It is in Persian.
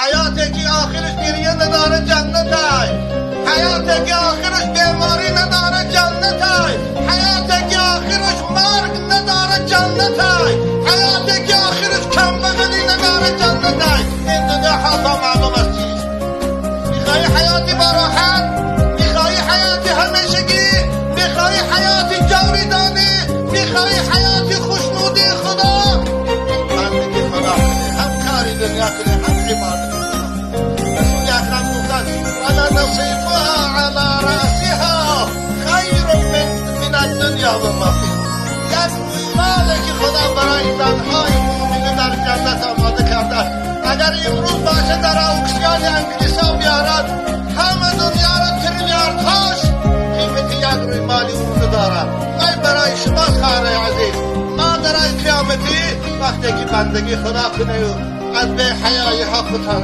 حیاتی که آخرش گریه نداره جنته، حیاتی که آخرش بیماری نداره جنته، حیاتی که آخرش مرگ نداره جنته، حیاتی که آخرش کمبغلی نداره جنته. این دنیا حالتا معلوم است چیست. میخوای حیاتی با راحت، میخوای حیاتی همیشگی، میخوای حیاتی جاویدانی، میخوای حیاتی خوشنودی خدا، بندگی خدا کنی، هم کاری دنیا کنی، هم عبادت خدا. رسول اکرم گفتن ولنصیفها علی رأسها خیر من الدنیا و ما فیها. یک مالی که خدا برای زنهای مومنه در جنت آماده کرده، اگر امروز باشه در اکسیان انگلیسا بیارد، همه دنیا را تریلیاردهاش قیمت یک روی مالی اون دارد. ای برای شما خواهر عزیز، ما در قیامتی وقتی که بندگی خدا کنه و از به حیای حق